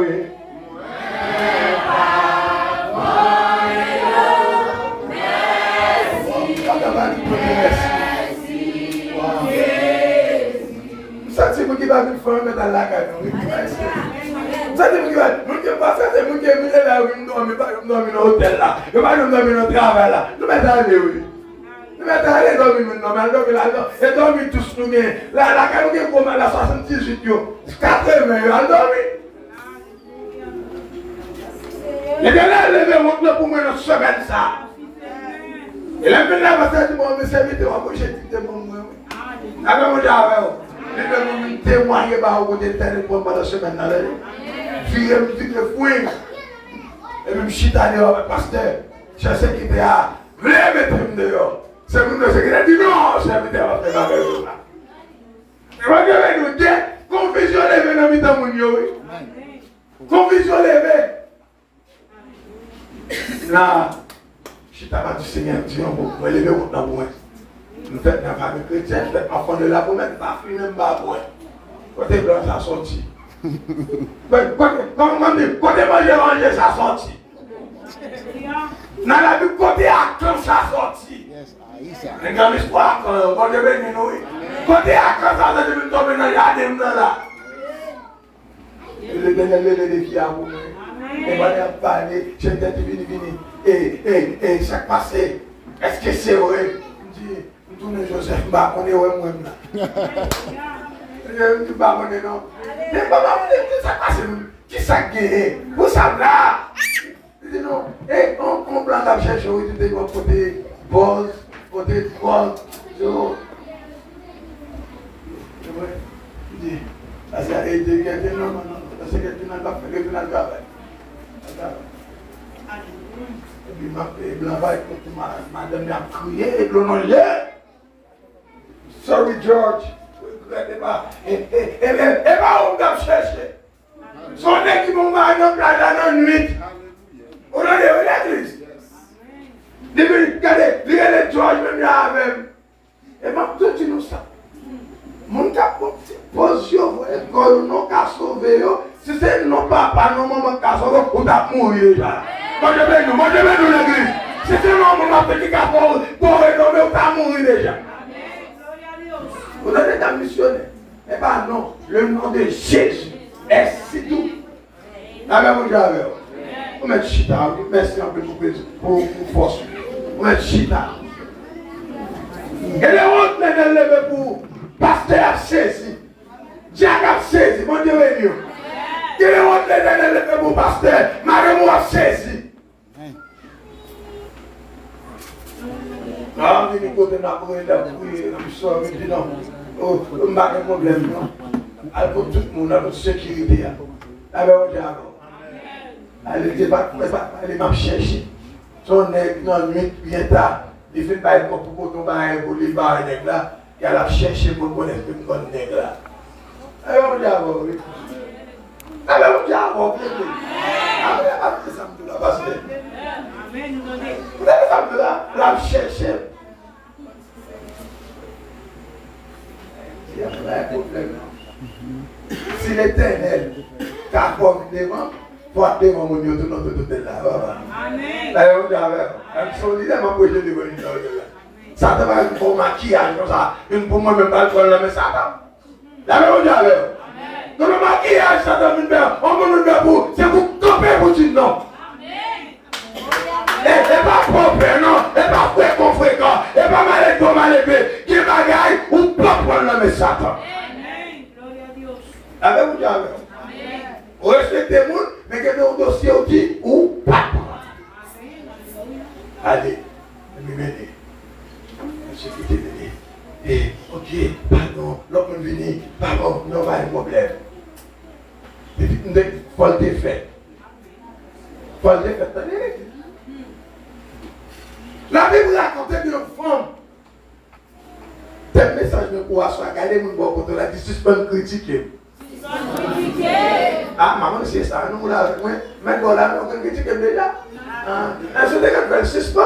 oui. Ça c'est moi qui va venir faire mettre à la carte. Ça c'est moi qui va faire c'est moi qui vais venir là où nous pas dormir dans l'hôtel là. Je pas dormir dans le travail là. Nous mettons aller oui. Nous mettons aller dormir normal dormir là et dormir tous nous là la carte nous comme la 78 yo 80 yo à dormir. Les gars lever mon pour moi dans semaine ça. Et là maintenant va faire du bon me serviteur à boucher tout mon moi. Avec mon travail. Les gens témoigner par au côté de pour pendant semaine là. Fille me dit que fouine. Et même chita dehors pasteur. Chercher qui était à venez mettre dehors. C'est mon secrétaire dit non, serviteur va faire avec vous là. Et moi je vais nous dire confusion lever dans mi temps mon yo. Confusion lever. Là, je t'ai pas du Seigneur, tu vas me lever au temps pour moi. Nous faisons la famille chrétienne, nous faisons enfant de la pour mettre pas fini même pas pour moi. Côté blanc, ça sorti. Comment on dit, côté manger, ça sorti. Dans la vie, côté acteur, ça sorti. Les grandes histoires, quand je vais nous, côté acteur, ça sorti, je vais tomber dans le jardin là. Le dernier défi à vous. Et on va parler, je vais te venir. Et chaque passé, est-ce que c'est vrai? Je dis, nous Joseph, on est où moi-même là? Je dis, bah, on est non. Mais maman, ça passe, qui ça guérit? Vous savez là? Je dis non. Et on prend la chercher, oui, tu dis, côté boss, côté boss, je dis, ça c'est été quelqu'un, non, c'est que tu n'as pas fait le travail. Et puis, madame m'a crié, et l'on sorry George, et on va chercher. Son équipe m'a dans la nuit. On a l'église. Regardez, regardez George même là même. Et m'a tout dit nous ça. Mon cap position école non qu'à sauver yo. Si c'est non papa non maman qu'à sauver ou t'a mourir là. Moi je vais nous l'église. Si c'est non maman petit cap pour renommer ou t'a mourir déjà. Vous avez été missionnaire. Eh bien non, le nom de Jésus est si tout. Avec vous j'avais. Vous mettez chita, merci un peu pour force. Vous mettez chita. Et les autres les lever pour pasteur saisi. Dieu a saisi, mon Dieu est Dieu. Et les autres les lever pour pasteur, Marie a saisi. Ah, mais côté n'a pas eu la mission, je dis non. Oh, on n'a pas de problème, non. Alors, tout le monde a notre sécurité. Avec vous allez m'a chercher. Son nègre dans la nuit, bien tard, il fait pas une pour tomber pour les barres nègres là, il a cherché pour connaître une bonne nègre là. Allez, on dit avant, oui. Allez, on dit avant, oui. Après ça, me dit parce que. Vous avez ça, me là, la chercher. Il y a un problème. Si l'Éternel t'a formé devant, pour devant mon Dieu, tout notre tout est là. Amen. Là, on dit avec. Son idée m'a posé devant une là. Ça te va une pour maquillage comme ça. Une pour moi même pas le prendre là, mais ça va. Là, on dit avec. Dans le maquillage, ça donne une belle. On me le pour. C'est pour camper pour dire non. Et pas propre, non. Et pas fréquent, fréquent. Et pas mal élevé. Qui bagaille ou pas prendre là, mais ça va. Avec vous, avec. Vous respectez le monde, mais que le dossier dit ou pas. Allez, je vais m'aider. Je vais t'aider. Et, ok, pardon, l'homme est venu, pardon, non, pas de problème. Et puis, il faut le défaire. Il faut le défaire. La Bible raconte d'une femme. Tel message me pour asseoir, regardez mon bon côté, la dit suspend critiquer. Ah, maman, c'est ça, nous là, maintenant là, on critique déjà. Est-ce que tu as suspend?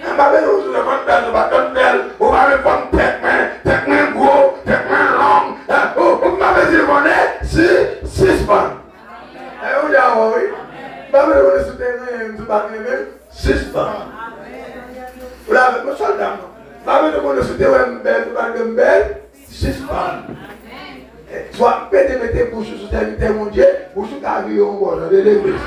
On va faire une chose, on va faire tête gros, tête long. On va faire si suspend. je pas même 6 femmes. Vous l'avez, mon soldat, non? Pas de monde c'était une belle, une belle, 6 femmes. Soit pété, mettez bouche sur terre, mon Dieu, bouche sur ta vie, on va dans l'église.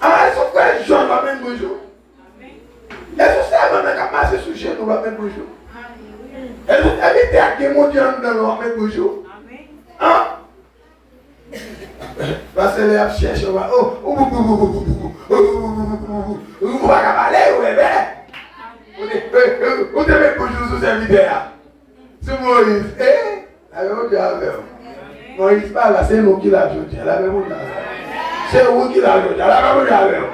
Ah, ils sont frères Jean, va même bonjour. Et ce ça, on a commencé sous chez nous, va même bonjour. Et vous invitez à qui mon Dieu dans le va même bonjour. Hein? Parce que les cherchent, on va, vous va cavaler, vous bébé. Vous devez bonjour sous cette vidéo. C'est Moïse. La même Dieu avec vous. Moïse parle là, c'est nous qui l'a joué. La même Dieu. C'est vous qui l'a joué. La même Dieu avec vous.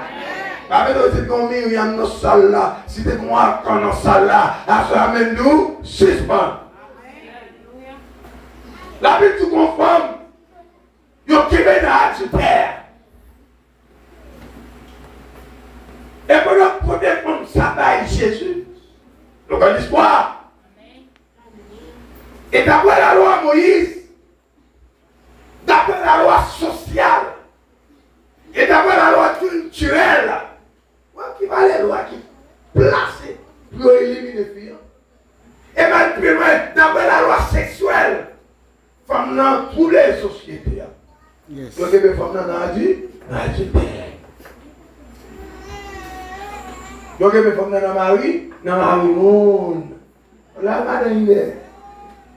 Parce que si on Myriam dans salle là, si c'est moi quand dans salle là, à ce amène nous, 6 femmes. La vie tout conforme. Yo qui vient à du père. Et pour le premier femme, ça va Jésus. Donc en histoire. Et d'après la loi Moïse, d'après la loi sociale, et d'après la loi culturelle, qui va les lois qui placent pour éliminer les filles. Et même plus loin, d'après la loi sexuelle, femmes dans toutes les sociétés. Yes. Donc, les femmes dans la donc, les femmes dans la Marie, monde. La madame il est.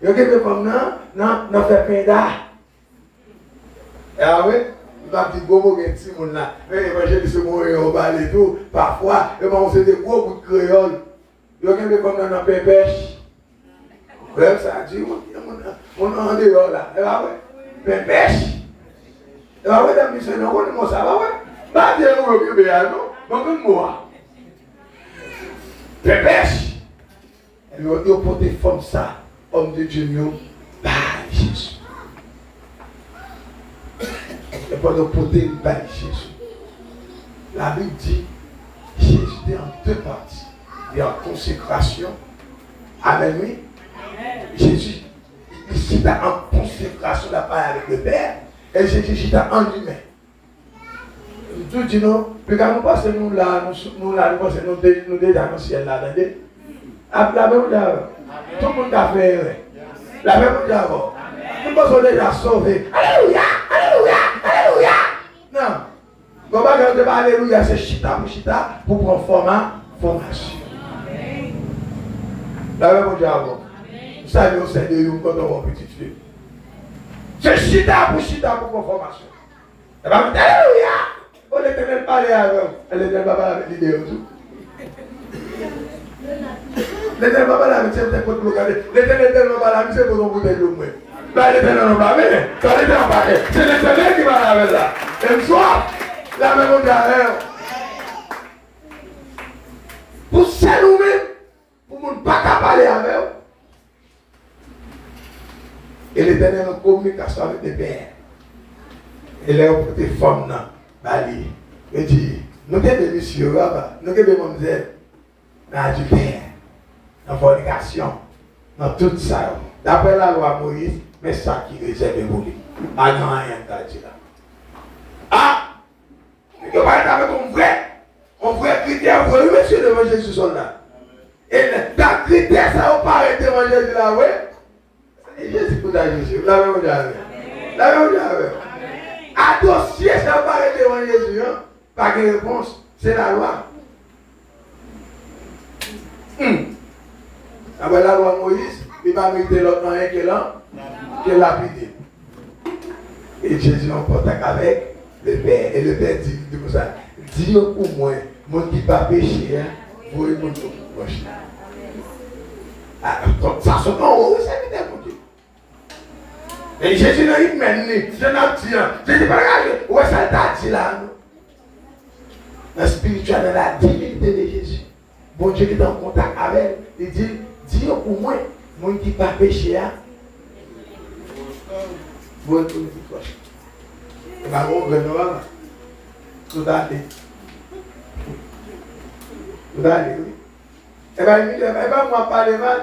Donc, les femmes dans fait penda. Ah oui? Il va dire bon mot petit monde là. Mais l'évangile se mourir au bal et tout. Parfois, on se des gros bouts de créole. Donc, les femmes dans pépèche. Comme ça dit, on en dehors là. Et bah ouais. Pépèche. Et bah ouais, dans le mission, on ça va ouais. Pas dire nous le bébé non. Donc, moi. Pépèche. Et nous avons porté femme ça, homme de Dieu, nous, par Jésus. Et pour nous porter par Jésus. La Bible dit, Jésus est en 2 parties. Il est en consécration. Amen, oui. Jésus, ici, il est en consécration la part avec le Père. Et Jésus est en lui-même. Tout dit non, puis quand nous passons nous là, nous déjà dans le ciel là, attendez. La même chose, tout le monde a fait, la même chose, nous sommes déjà sauvés. Alléluia, alléluia, alléluia. Non, comment on dit alléluia, c'est chita pour prendre formation. La même chose, vous savez, on sait de nous quand on va petite fille. C'est chita pour prendre formation. Et bien, alléluia. On l'Éternel parlait avec vous. L'Éternel va parler avec l'idée aussi. L'Éternel va parler avec cette côte locale. L'Éternel va parler avec cette côte bouteille de moi. L'Éternel va parler. C'est l'Éternel qui va parler avec là. Et le soir, la même chose derrière. Pour ça nous-mêmes, pour ne pas parler avec vous. Et l'Éternel en communication avec les pères. Et là, on peut des femmes là. Bali, il dit, nous avons des messieurs, nous avons des mademoiselles, dans du père, dans la fornication, dans tout ça. D'après la loi Moïse, mais ça qui réserve pour lui. Ah non, rien de dire là. Ah, tu vas être avec un vrai critère, vous voyez, monsieur devant Jésus soldat. Et dans le critère, ça va paraître devant Jésus là, oui. Et Jésus pour ta Jésus, la même chose. La même chose. À dossier, ça va paraître devant Jésus, hein? Pas de réponse, c'est la loi. Après la loi Moïse, il va mettre l'autre dans un qui est lapidé. Et Jésus en contact avec le Père. Et le Père dit comme ça, dis pour moi, mon qui pas péché, vous et mon proche. Ça se prend au serviteur, mon Dieu. Et Jésus n'a pas mené, je n'ai pas dit, je n'ai pas regardé, où est-ce qu'elle t'a dit là? La spirituelle, dans la divinité de Jésus. Bon Dieu qui est en contact avec elle, il dit, dis pour moi, mon qui pas péché, vous et mon proche. Et bien, on va nous tout aller. Tout aller, oui. Et bien, moi, parler mal.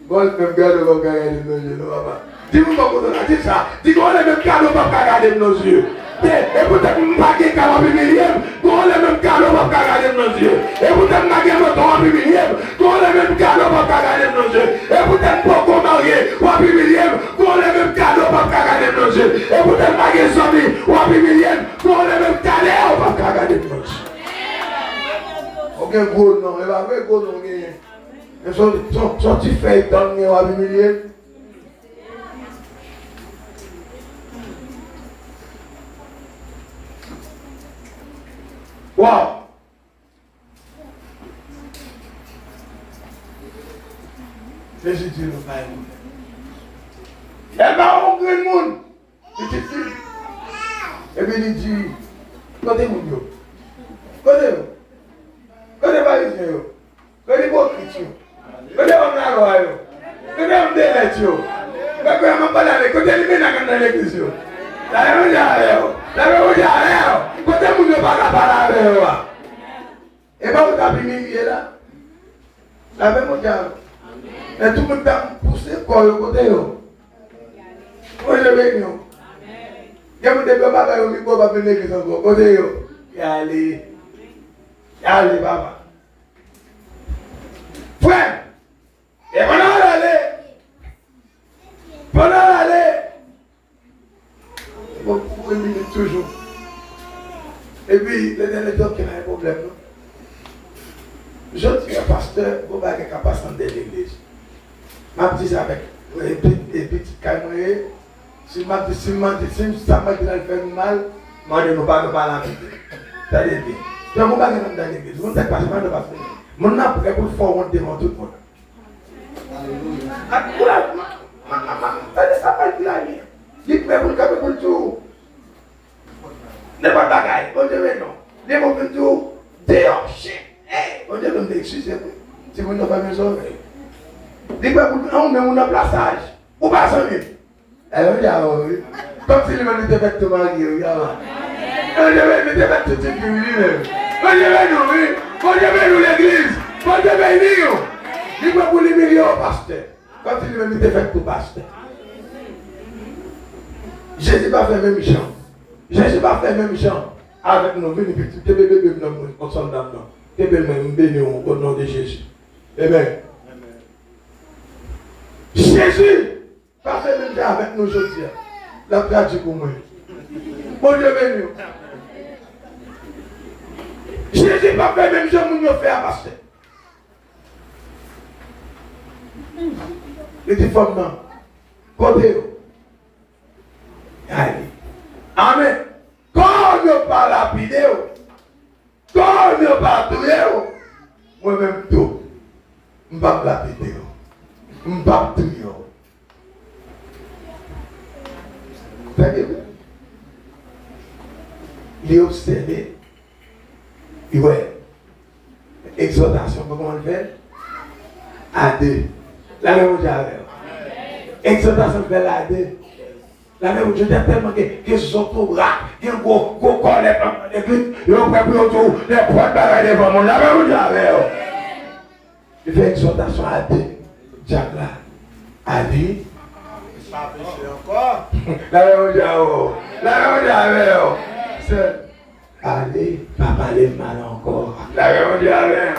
Bon, je me garde le regard de nos genoux, papa. Dis-moi comment on a dit ça. Dis-moi les mêmes cadeaux pour regarder nos yeux. Et peut-être que pas de cadeaux millième, qu'on les mêmes cadeaux pour regarder nos yeux. Et peut-être que pas de cadeaux millième, qu'on les mêmes cadeaux pour regarder nos yeux. Et peut-être pas qu'on marié ou à millième, qu'on les mêmes cadeaux pour regarder nos yeux. Et peut-être pas que amis ou à millième, qu'on les mêmes cadeaux pour regarder nos yeux. Ok, gros non, et va vrai gros non. Et son petit fait dans le à millième. Wow! Jésus dit le Père. Elle va au grand monde. Et puis il dit, côté mon Dieu. Côté Parisien. Côté hypocrite. Côté homme la loi. Côté homme de l'étude. Côté homme pas d'aller. Côté lui dans l'église. La même chose. La même chose. Côté mon Dieu pas parler avec vous. Et pas vous avez mis là. La même chose. Et tout le monde a poussé pour le côté. Moi je vais nous. Il y a des papas qui ont mis pour venir l'église encore. Côté. Allez, papa. Frère, et pendant l'aller, vous pouvez toujours. Et puis, le dernier jour qui a un problème. Je dis au pasteur, vous n'avez pas passer dans l'église. Je dis ça avec les petits caméras. Si ça m'a dit de faire mal, moi je ne vais pas parler. C'est-à-dire, je ne vais pas parler dans l'église. Je ne sais pas si je ne vais pas faire. Mon n'a pas pour faire devant tout le monde. Ça va être là. Il prêt pour le cap pour tout. Ne pas bagaille. On dirait non. Les mots pour tout. Déhanché. On dirait comme des excuses. Si vous n'avez pas besoin. Il prêt pour on met un plaçage. Ou pas ça. Alors, oui. Comme si le était fait tout marier. On devait faire tout ce qu'il lui-même. On devait nous, oui. On devait nous l'église. On devait nous. Il faut pour l'humilier au pasteur. Quand il lui-même était fait tout pasteur. Jésus n'a pas fait même méchant. Jésus n'a pas fait même méchant. Avec nos venus petits. Que bébé nous ensemble là-dedans. Que bébé nous bénissons au nom de Jésus. Amen. Jésus n'a pas fait même méchant avec nous aujourd'hui. La pratique pour moi. Bon Dieu béni. Jésus n'a pas fait même chose que nous fait à pasteur. Il dit femme non. Côté. Allez. Amen. Quand on parle à vidéo, quand on parle à moi-même tout, je ne parle pas la vidéo. Je ne parle pas de tout. Il est observé. Et ouais. Exhortation, comment on le fait? À deux. La même chose avec. Exhortation, fait à deux. La même chose, tellement que ce sont trop rares, qu'il y a un gros corps, ils ont pris autour, les poids de bagaille devant moi. La même chose avec. Il fait exhortation à deux. Jacques là. À deux. Encore. La même chose avec. La même chose avec. Allez, pas parler mal encore. La même chose avec.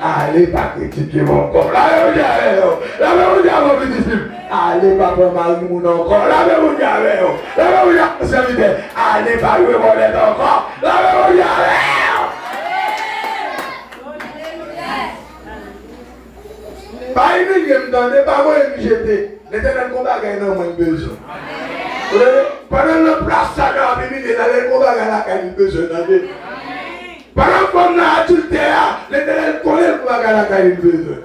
Allez, pas critiquer mon corps. La même chose avec. La même chose avec mon disciple. Allez, pas prendre mal mon encore. La même chose avec. La même chose avec. Allez, pas jouer mon aide encore. La même chose avec. Pas une game donné, pas moi une jeter. L'éternel combat gagne dans mon besoin. Pendant le place ça dans la Bible, l'éternel combat gagne la gagne besoin. Pendant qu'on a adultère, l'éternel connaît le combat gagne la gagne besoin.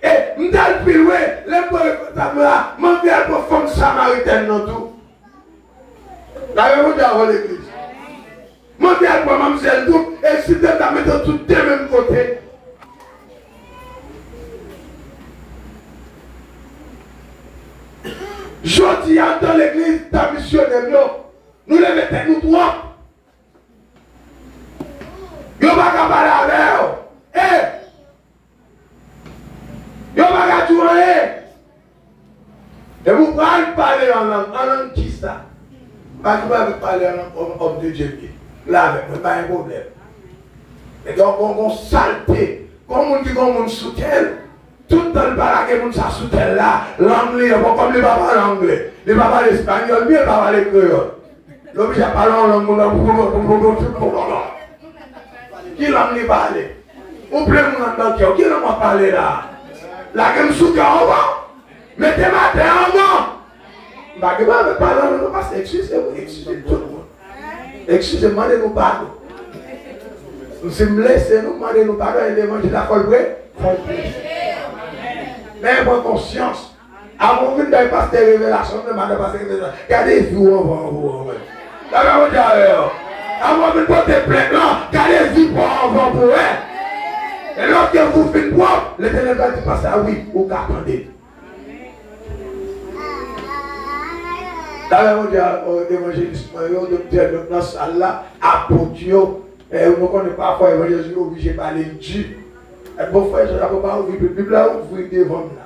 Et nous allons plus loin, les pauvres, mon père pour femme samaritaine dans tout. La même chose avant l'église. Mon père pour mademoiselle tout, et si tu as mis tout de même côté. Je dis dans l'église, ta missionnaire, nous les mettons nous trois. Nous ne pouvons pas parler avec eux. Nous ne pouvons pas jouer. Et vous pouvez parler en langue qui ça? Parce que vous pouvez parler en langue homme de Dieu. Là, avec moi, pas un problème. Et donc, on saleté. Comme on dit qu'on soutient, tout dans le balague, on soutient là, l'anglais, comme les papas l'anglais, les papas l'espagnol, bien les papas les créoles. L'homme, j'ai parlé en langue, qui l'anglais parle? Ou plein de monde dans le cœur, qui l'anglais parle là? La gamme sous cœur en bas. Mettez ma terre en bas. Bah, que va parler en langue, parce que excusez-vous, excusez tout le monde. Excusez-moi de nous pardon. Nous sommes laissés, nous demandons nous pardon et l'évangile la folle vraie. Mais bonne conscience. Avant que nous n'ayons pas cette révélation, nous demandons pas cette révélation. Gardez-vous avant vous. Avant que nous portez plainte, gardez-vous avant vous. Et lorsque vous faites propre, l'Éternel va dire passer à oui, ou qu'attendez. D'ailleurs, on dit à l'évangéliste, dans la salle là, apôtre, et on ne connaît pas parfois l'évangéliste obligé de parler de Dieu. Et bon frère, je ne peux pas ouvrir la Bible là, ouvrir devant là.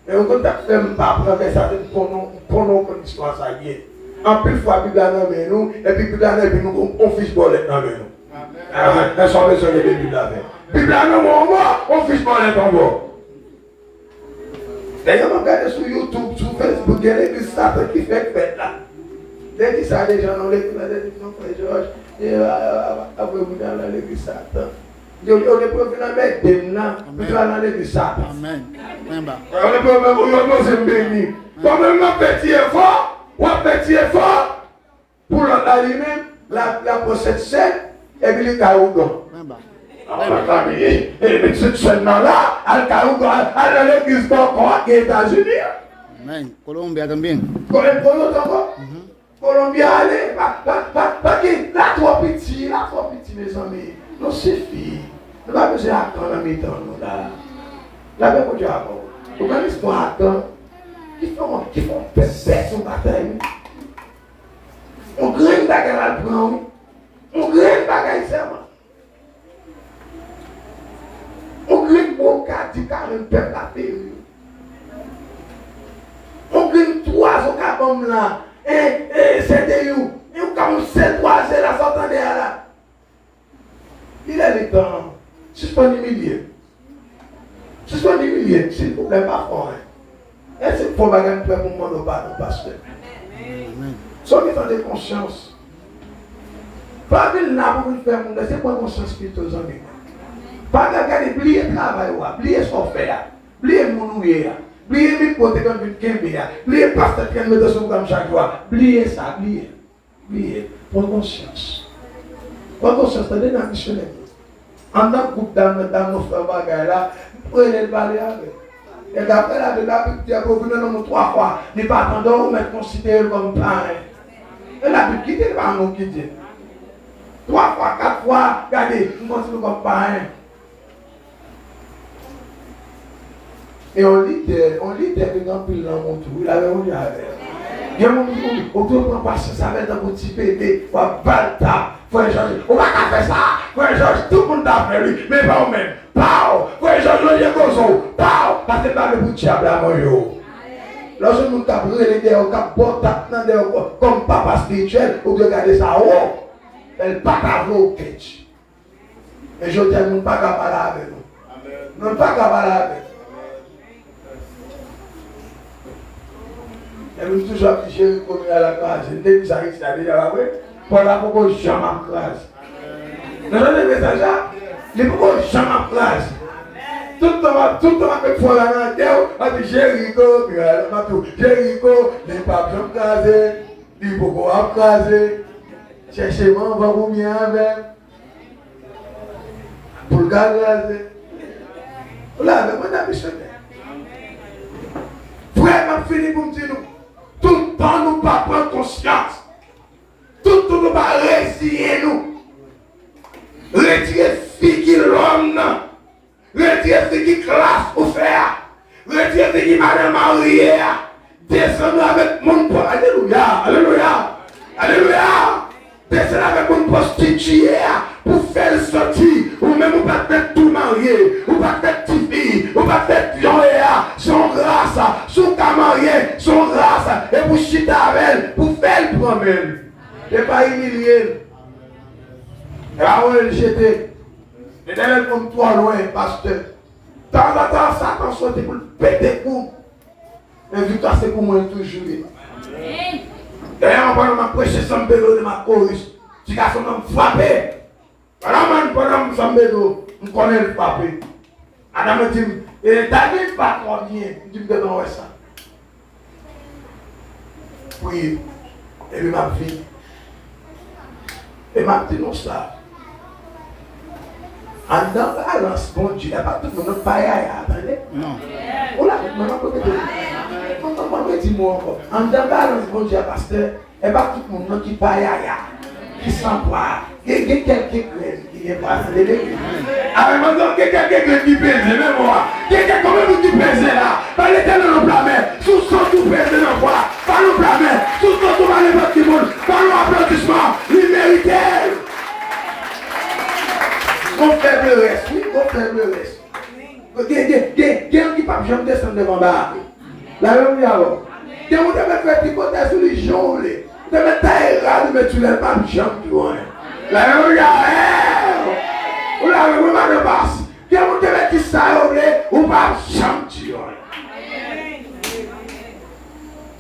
Et on ne peut pas prendre ça pour nous comme histoire ça y est. En plus, fois, la Bible là dans nous, et puis la Bible là, nous, on fiche bolette dans nous. Amen. Sont besoin de la Bible là. Bible là, nous, on fiche bolette en bas. D'ailleurs, on regarde sur YouTube, sur Facebook, il y a l'église Satan qui fait fête là. Dès que ça, les gens ont l'église, non, frère Georges, après vous dans l'église Satan. On ne peut pas mettre des mains, on va dans l'église Satan. Amen. On ne peut pas se bénir. Comme un petit effort, pour l'allumer, la possède scène, et puis les caoutons. Et puis cette scène-là, à l'église d'Okwa, qui est aux États-Unis. Amen. Colombia también. Colombia, allez, là, trop petit, mes amis. Nous suffit. Nous n'avons pas besoin d'attendre la mi-temps, nous, là. Là, mais Dieu a bon. Vous avez l'histoire d'attendre. Qui font pépé sur bataille. On graine bagarre à le prendre. On graine bagarre seulement. On graine pour 40 peuple à faire. On graine 3 au cabom là. Et c'est de vous. Et vous commencez à 3 c'est la sortie de là. Il est le temps. Suspendez milliers. Suspendez milliers, s'il vous plaît, pas fort. Est-ce qu'il faut bagarre pour le monde ou pas, non, pasteur? Soyez dans des consciences. Pas de là pour faire mon c'est pas conscience qui est aux amis. Pas regarder, oublier le travail, oublier ce qu'on fait, oublier mon ouïe, oublier mes côtés comme une kembe, oublier le pasteur qui me donne comme chaque fois. Oubliez ça, oubliez. Prends conscience. Prends conscience, t'as des missionnaires. En tant que groupe dans nos frères bagaille là, prenez le balai avec. Et d'après la de la Bible, Dieu vous venez 3 fois, n'est pas attendant, mais considéré comme parrain. Et la Bible quitte, pas nous quitter. 3 fois, 4 fois, regardez, nous considérons comme parrain. Et on lit des gens qui l'ont montré, il avait montré avec. Il y a un moment où on doit prendre patience, ça va être un petit pété, on va balta, frère Georges, on va pas faire ça, frère Georges, tout le monde a fait lui, mais pas au même. Pau, frère Georges, on y est comme ça, pau, parce que pas le bout de diable à moi. Lorsque nous avons brûlé des comme papa spirituel, vous regardez ça, oh, elle pas qu'à vous, catch. Et je dis, nous ne pas qu'à parler avec nous. Nous ne pas qu'à parler avec nous. Et nous toujours affichés comme à la classe. Dès que ça arrive, c'est déjà après. Pour la pourquoi jamais en classe. Nous avons des messages là. Les pourquoi jamais en classe. Tout le temps avec foi là dans terre, on dit Jéricho, Jéricho, les papes sont casés, les pourquoi ont casé. Cherchez-moi, on va vous bien avec. Pour le gazer. Voilà, avec mon ami missionnaire. Vraiment fini pour me dire nous. Tout le temps, nous ne pas prendre conscience. Tout le temps, nous ne pas résigner nous. Retirer ce qui l'homme. Retirer ce qui classe pour faire. Retirer ce qui madame mariée. Descendre avec mon pote. Alléluia. Alléluia. Alléluia. Descendre avec mon prostituée pour faire sortir. Ou même ou pas faire tout marié. Ou pas faire petite fille. Ou pas faire son grâce. Son marié. Son et pour chiter avec elle, pour faire le promène. Et pas humilier. Et après, elle jeter. Et elle comme toi loin, pasteur. De temps en temps, Satan saute pour le péter coup. Mais victoire, c'est pour moi toujours. D'ailleurs, pendant ma prêche, sans bélo de ma chorus, si garçon m'a frappé. Pendant que je me connais le frappé. Adam me dit, David pas trop bien. Il dit, non, ça. Oui, et puis ma vie. Et m'a dit, non, ça. En dans la balance, bon Dieu, il n'y a pas tout le monde pas attendez. Non. On l'a dit, maintenant, on dit moi encore. En dans la balance, bon Dieu, pasteur, il n'y a pas tout le monde qui paye qui s'emploie. Il y a quelqu'un qui est passé. Ah, mais maintenant, quelqu'un qui pèse, même moi. Quelqu'un comme qui pèse là. Par l'éternel, nous blâmer. Sous son tout pèse de la voix. Par nous blâmer. Sous son tout mal de petit monde. Par nos applaudissements. Il méritait. On fait le reste. Oui, on fait le reste. Quelqu'un qui ne peut jamais descendre devant la la même alors. Quelqu'un qui peut faire des hypothèses sur les gens. De mettre ta erreur, mais tu ne l'as pas champion. La même ou la même de basse. Quelqu'un qui peut mettre ça ou pas champion.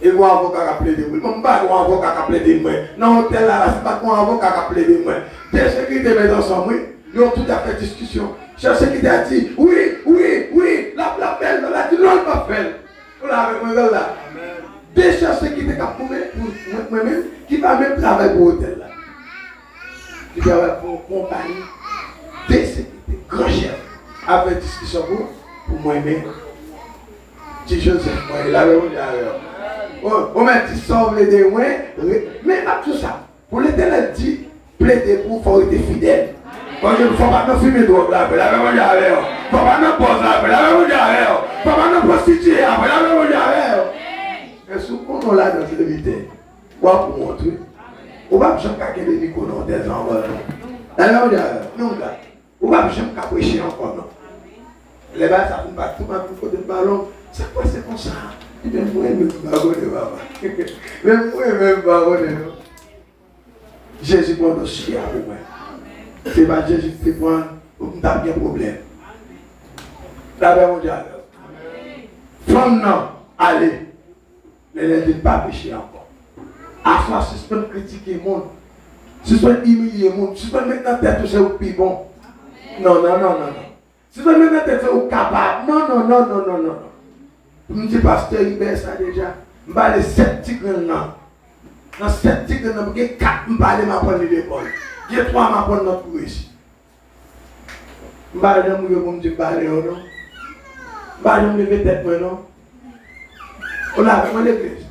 Et moi, avocat qui a plaidé de moi. Je ne sais pas un avocat qui a plaidé de moi. Non, hôtel là, ce n'est pas un avocat qui a plaidé de moi. Des sécurités met ensemble, ils ont tout à fait discussion. Cher sécurité a dit, oui, la belle, elle a dit non, pas belle. Voilà, avec moi là. Des chers sécurité qui a pour moi-même, qui va même travailler pour l'hôtel là. Qui travaille pour une compagnie, des sécurités, grand chef, avec discussion pour moi-même. Petit Joseph, moi, il avait on m'a dit sauve les deux, mais pas tout ça. Pour l'éternel dit, plaider pour faut être fidèle. Parce qu'il ne faut pas nous fumer de drogue là, la même chose avec eux. Il ne faut pas nous poser là, la même chose avec eux. Il ne faut pas nous prostituer là, la même chose avec eux. Et sous qu'on l'a dans cette vérité, quoi pour montrer? On va jamais cacher les micros dans des endroits. La même chose avec eux. Non, là. On va jamais cacher encore, non. Les bas, ça ne va pas tout le monde de ballon. Ça quoi c'est comme ça? Même moi, même baronne, papa. Même moi, même baronne. Jésus prend le dossier avec moi. C'est pas Jésus qui prend, on a bien problème. La paix mondiale. Femme non, allez. Ne laissez pas pécher encore. À soi, si je peux critiquer le monde, si je peux humilier le monde, si je peux mettre dans la tête, c'est au plus bon. Non. Si je peux mettre dans la tête, c'est au capable. Non. Je me dis, pasteur, il baisse ça déjà. Je vais aller 7 tigres là. Dans 7 tigres là, je vais 4 je vais aller m'apprendre l'école. Je vais 3 m'apprendre notre cours ici. Je vais aller dans mon me dire, je vais aller non. Je vais aller me lever tête, non. On a vraiment l'église.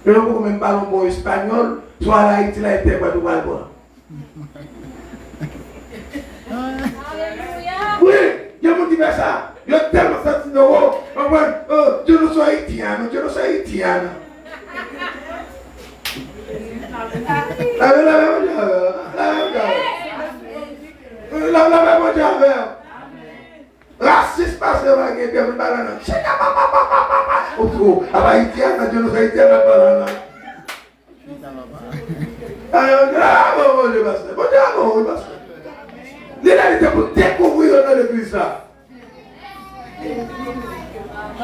Je ne peux même parler un bon espagnol, soit là, il a été pour tout le monde. Oui, je me dis ça. Je suis tellement senti de haut. Je ne suis haïtien. Raciste parce que vous avez bien banane. Oh, haïtien, je ne suis haïtien. Il a été pour découvrir dans l'église là.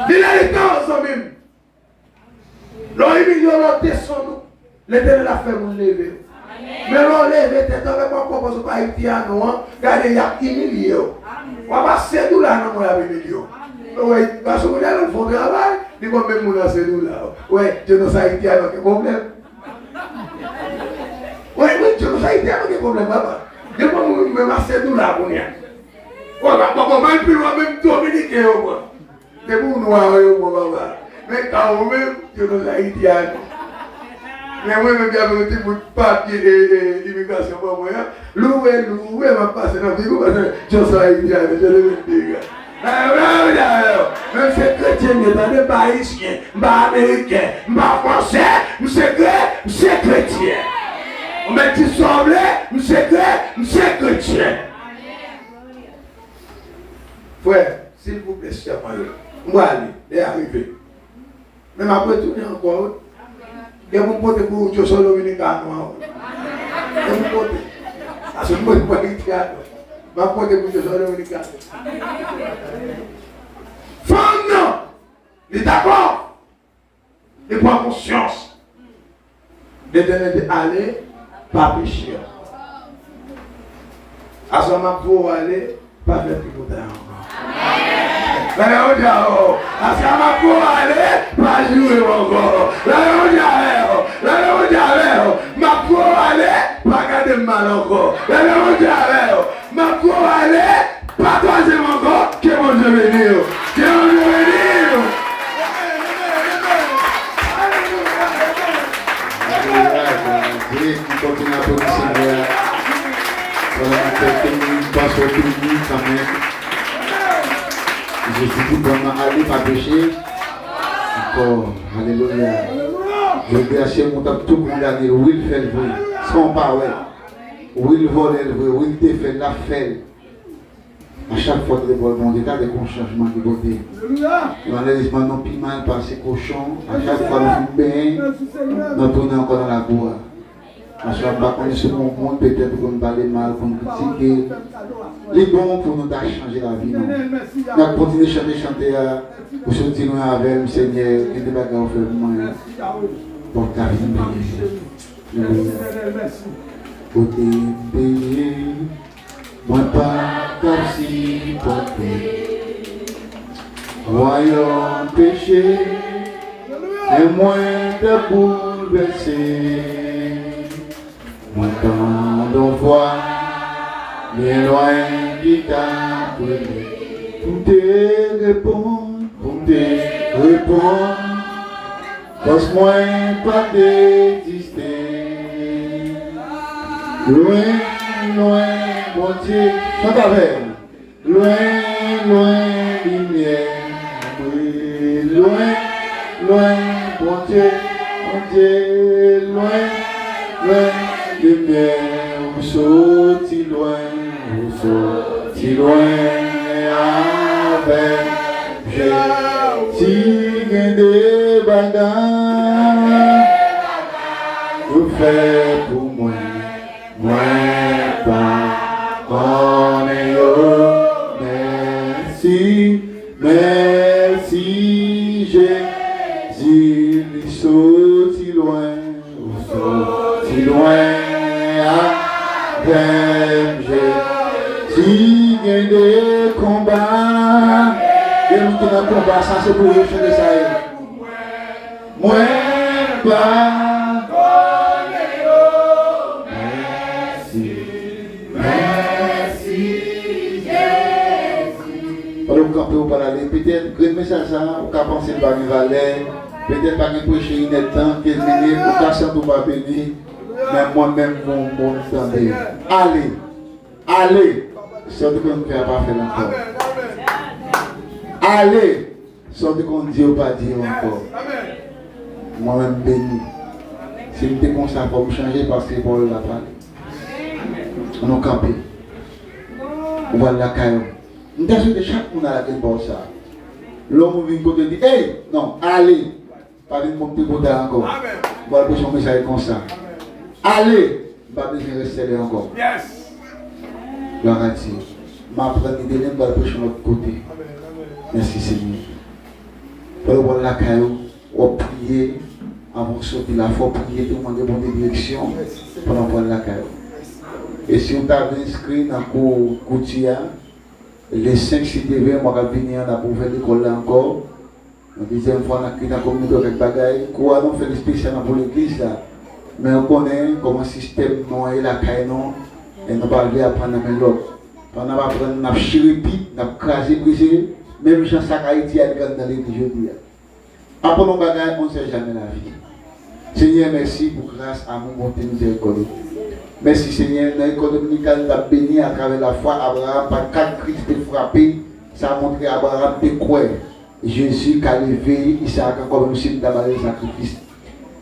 Il a été ensemble. L'on humilié, l'on descend. L'éternel a fait mon lever. Mais l'on lever, t'es avec moi, propose pas haïtien, non. Regardez, il y a humilié. On va passer d'où là, non, on a humilié. Oui, parce que vous avez un fond de travail, il va même nous lancer d'où là. Oui, je ne sais haïtien, quel problème. Oui, je ne sais haïtien, quel problème, papa. Je vais me passer d'où là, pour rien. Oui, on va plus loin, même dominicain, c'est pour nous, papa. Mais quand même, je ne sais haïtien. Mais moi-même, j'ai un petit bout de papier et immigration pour moi. Loué, m'a passé dans la vie, parce que je suis haïtien, je le dis. Même si chrétien, je ne suis pas haïtien, je ne suis pas américain, je ne suis pas français, je suis chrétien. On m'a dit semblé, je suis chrétien. Frère, s'il vous plaît, cher moi, aller, est arrivé. Mais ma retourner encore. Et mon pote pour Dieu sur le Dominicano. Et mon pote. Ah, c'est moi qui vais ma pote pour Dieu sur le Dominicano. Femme, non. Il est d'accord. Il prend conscience. L'éternel dit allez, pas pécher. À ce moment pour aller, pas faire picoter encore. Alléluia. À ce moment pour aller, pas jouer encore. Alléluia. Ma pour aller, pas garder mal encore. Alléluia. Ma pour aller, pas troisième encore. Que mon Dieu bénisse. Que mon Dieu bénisse. Qui continue à produire Seigneur. Voilà, quelqu'un passe au public quand même. Je suis dit, comment aller pas pécher. Encore, alléluia. Je vais acheter mon temps tout condamné. Oui, il fait le vrai. Sans pas, ouais. Oui, il vole le vrai. Oui, il fait la fait. À chaque fois que les bonnes mondes, il y a des changements de beauté. Malheureusement, nous plus mal par ces cochons. À chaque fois, nous bien, nous tournons encore dans la boue. À chaque fois qu'on est sur mon monde, peut-être qu'on parle mal, qu'on critique. Les bons pour nous changer la vie. Nous allons continuer à chanter pour sortir avec le Seigneur et des bagages au fait moi. Pour ta vie. Côté payé, moi pas comme si porté. Voyons péché, et moins de bouleverser. Moi quand on voit, bien loin qui t'a brûlé. Pour te répondre, passe-moi pas d'exister. Loin, mon Dieu, chante avec. Loin, lumière. Oui, loin, mon Dieu, loin, lumière. Où sorti loin avec Jésus. Des bagages, vous faites pour moi. Moi pas connais merci Jésus, il sorti loin avec Jésus, gagne des combats, et nous qui dans combat, ça c'est pour vous chanter ça. Moi pas peut-être que le message ça, on peut penser par une valeur, peut-être pas que prêcher une temps, 15 minutes, on peut chanter ou pas bénir, mais moi-même, mon entendez. Allez, sortez qu'on ne fait pas faire encore. Allez, sortez qu'on dit ou pas dire encore. Moi-même béni. Si je suis comme ça, il faut me changer parce que Paul l'a parlé. On a campé. On va la caillou. Nous avons dit chaque monde à la tête pour ça. L'homme vient côté dit, hey, non, allez. Pas de monter côté encore. On va prêcher un message comme ça. Allez, pas besoin de rester là encore. Yes. Gloire à Dieu. Ma première idée, on va prêcher de l'autre côté. Merci Seigneur. Pour la caillou, on va prier avant de sortir la foi, prier, demander bonne direction pendant prendre la caillou. Et si on t'a inscrit dans le Koutia, les 5 CTV, on va venir pour ouvrir l'école là encore. La deuxième fois, on a créé la communauté avec bagaille. Quoi, on fait des spéciales pour l'église là. Mais on connaît comment le système non est la caille non. Et on va aller apprendre à l'autre. On va apprendre à chiripi, à craser, briser. Même Jean Sakaïti a dans l'église aujourd'hui. Après nos bagailles, on ne sait jamais la vie. Seigneur, merci pour grâce, amour, bonté, miséricorde. Merci Seigneur, dans l'école dominicale, nous avons béni à travers la foi. Abraham, par 4 Christ frappé, ça a montré à Abraham de quoi Jésus qui a levé Isaac encore même si nous avons le sacrifice.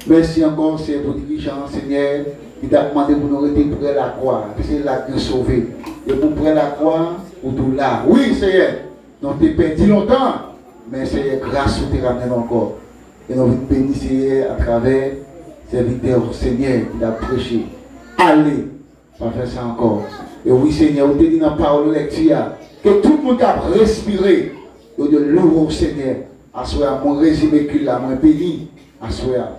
Merci encore, c'est pour dirigeant, Seigneur, qui t'a demandé pour nous rester près de la croix, parce que c'est là que nous sauvé. Et pour près de la croix, pour tout là. Oui, Seigneur, nous t'ai perdu longtemps, mais Seigneur, grâce, nous t'ai ramené encore. Et nous venons bénir Seigneur à travers serviteur Seigneur qui a prêché. Allez, pas faire ça encore. Et oui Seigneur, on te dit dans la parole de lecture que tout le monde a respiré. Et de l'euro Seigneur, à soi, mon résumé là, mon béni, à soi.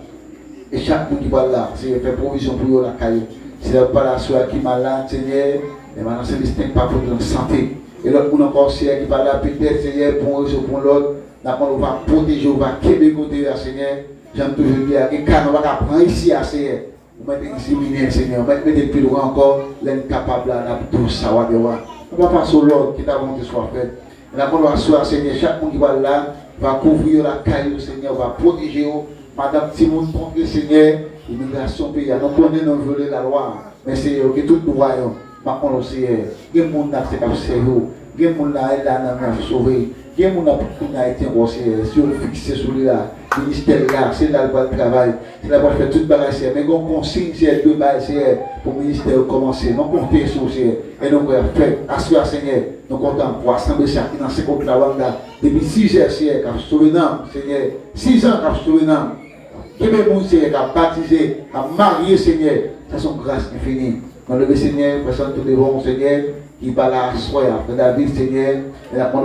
Et chaque monde qui va là, Seigneur, fait provision pour la caille. C'est pas la soi qui est malade, Seigneur, mais maintenant c'est distinct pas pour la santé. Et l'autre monde encore, Seigneur, qui va là, peut-être, Seigneur, pour un pour l'autre, on va protéger, on va québer côté, Seigneur. J'aime toujours dire, et quand on va prendre ici, Seigneur, on va examiner, Seigneur, on va mettre plus loin encore, l'incapable à tout ça, on va passer au l'ordre qui t'a volonté soit faite. Et là, on va asseoir, Seigneur, chaque monde qui va là, va couvrir la caille, Seigneur, va protéger, Madame Timon, contre le Seigneur, l'immigration pays, nous connaissons, nous voulons la loi, mais c'est que tout nous voyons, maintenant, Seigneur, il y a des gens qui sont sérieux, il y a des gens qui sont sauvés. Il y a des gens qui ont été si on fixe sur là, le ministère là, c'est là le travail, c'est là pour faire toute bagaille, mais on consigne c'est deux bagailles pour le ministère commencer, nous comptons sur et nous avons fait, assurer Seigneur, nous comptons pour assembler chacun dans ce compte là, depuis 6 heures, Seigneur, qui a sauvé l'âme, Seigneur, 6 ans qui a sauvé l'âme, qui est Seigneur, qui a baptisé, qui a marié, Seigneur, c'est son grâce infinie. Dans le Seigneur, personne tout devant, Seigneur, qui va là, asseoir, David, Seigneur, et la